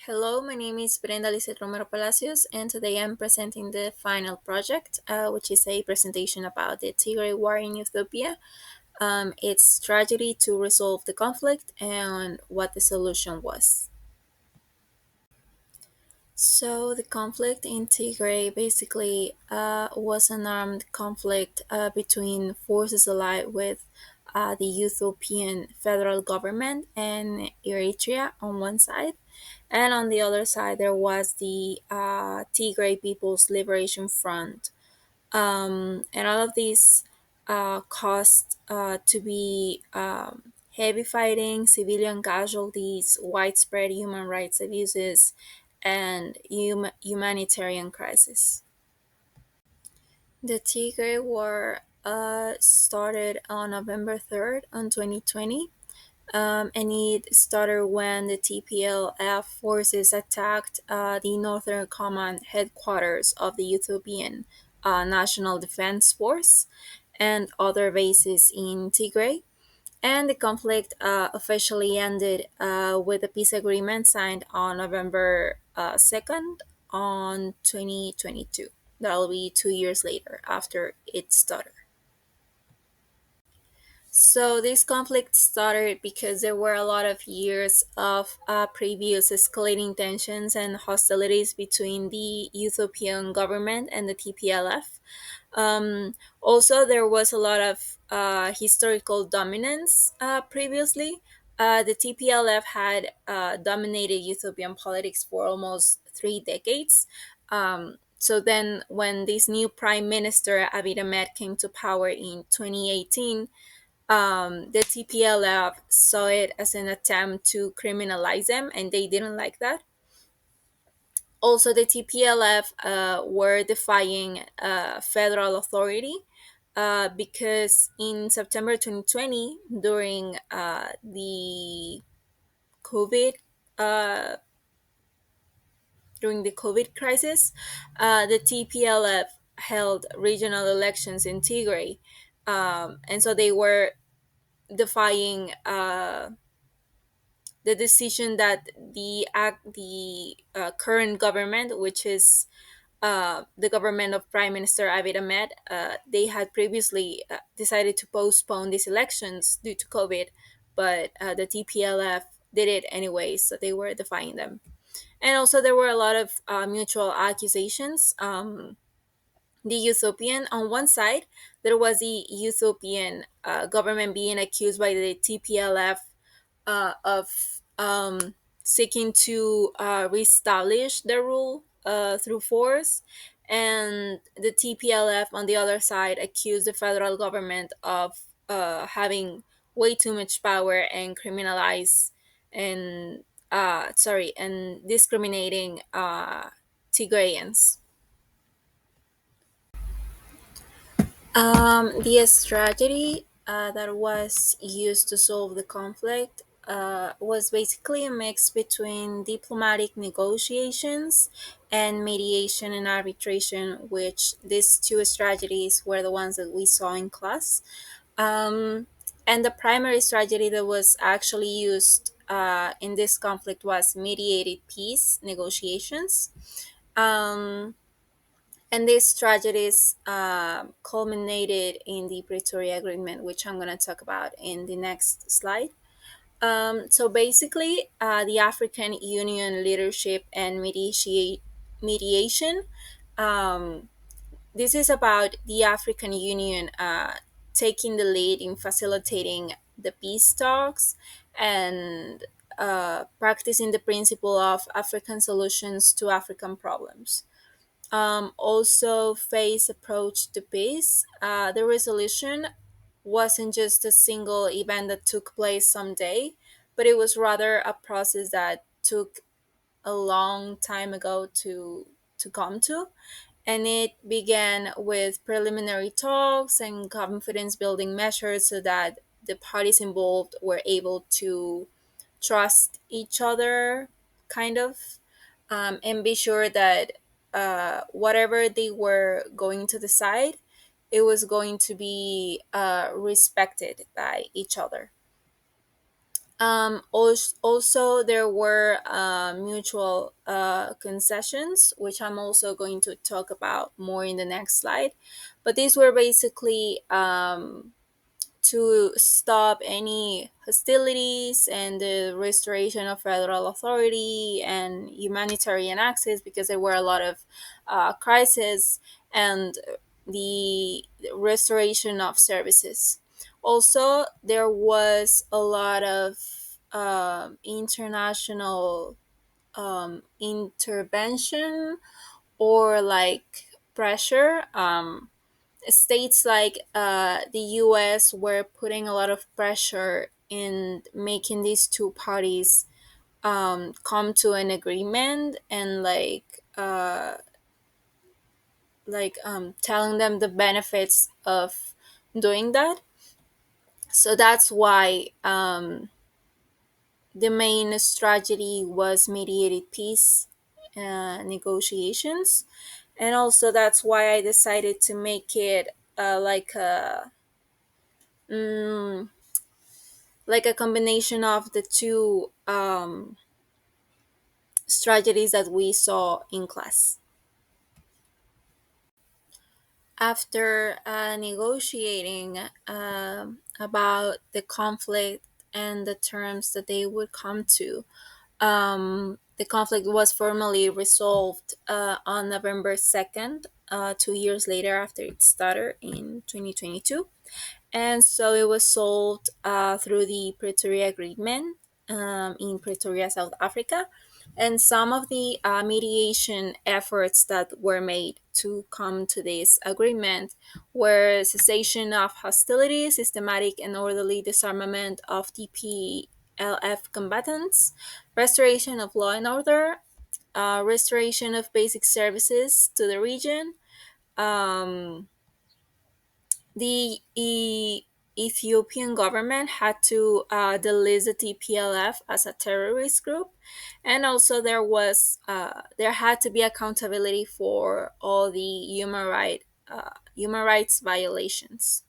Hello, my name is Brenda Lizeth Romero Palacios, and today I'm presenting the final project, which is a presentation about the Tigray War in Ethiopia, its strategy to resolve the conflict, and what the solution was. So, the conflict in Tigray basically was an armed conflict between forces allied with the Ethiopian federal government and Eritrea on one side. And on the other side, there was the Tigray People's Liberation Front. And all of these caused to be heavy fighting, civilian casualties, widespread human rights abuses, and humanitarian crisis. The Tigray War started on November 3rd, 2020. And it started when the TPLF forces attacked the Northern Command headquarters of the Ethiopian National Defense Force and other bases in Tigray. And the conflict officially ended with a peace agreement signed on November 2nd on 2022. That'll be 2 years later after it started. So this conflict started because there were a lot of years of previous escalating tensions and hostilities between the Ethiopian government and the TPLF. Also, there was a lot of historical dominance previously. The TPLF had dominated Ethiopian politics for almost 3 decades. So then, when this new prime minister Abiy Ahmed came to power in 2018, the TPLF saw it as an attempt to criminalize them, and they didn't like that. Also, the TPLF were defying federal authority because in September 2020, COVID uh, during the COVID crisis, the TPLF held regional elections in Tigray, and so they were defying the decision that the current government, which is the government of Prime Minister Abiy Ahmed, they had previously decided to postpone these elections due to COVID, but the TPLF did it anyway, so they were defying them. And also, there were a lot of mutual accusations. The Ethiopian, on one side, there was the Ethiopian government being accused by the TPLF of seeking to reestablish the rule through force. And the TPLF, on the other side, accused the federal government of having way too much power and criminalize and discriminating Tigrayans. The strategy that was used to solve the conflict was basically a mix between diplomatic negotiations and mediation and arbitration, which these two strategies were the ones that we saw in class. Um, and the primary strategy that was actually used in this conflict was mediated peace negotiations. Um, and these tragedies culminated in the Pretoria Agreement, which I'm going to talk about in the next slide. So basically, the African Union leadership and mediation. Um, this is about the African Union taking the lead in facilitating the peace talks and practicing the principle of African solutions to African problems. Also, Faye's approach to peace. The resolution wasn't just a single event that took place someday, but it was rather a process that took a long time ago to come to. And it began with preliminary talks and confidence building measures so that the parties involved were able to trust each other, kind of, and be sure that whatever they were going to decide, it was going to be respected by each other. Also, there were mutual concessions, which I'm also going to talk about more in the next slide. But these were basically to stop any hostilities and the restoration of federal authority and humanitarian access, because there were a lot of crises, and the restoration of services. Also, there was a lot of international intervention, or like pressure. States like the US were putting a lot of pressure in making these two parties come to an agreement, and telling them the benefits of doing that. So that's why the main strategy was mediated peace negotiations. And also that's why I decided to make it like a mm, like a combination of the two strategies that we saw in class. After negotiating about the conflict and the terms that they would come to, the conflict was formally resolved on November 2nd, 2 years later after it started in 2022. And so it was solved through the Pretoria Agreement in Pretoria, South Africa. And some of the mediation efforts that were made to come to this agreement were cessation of hostilities, systematic and orderly disarmament of TPLF combatants, restoration of law and order, restoration of basic services to the region. Um, the Ethiopian government had to delist the TPLF as a terrorist group, and also there had to be accountability for all the human rights violations.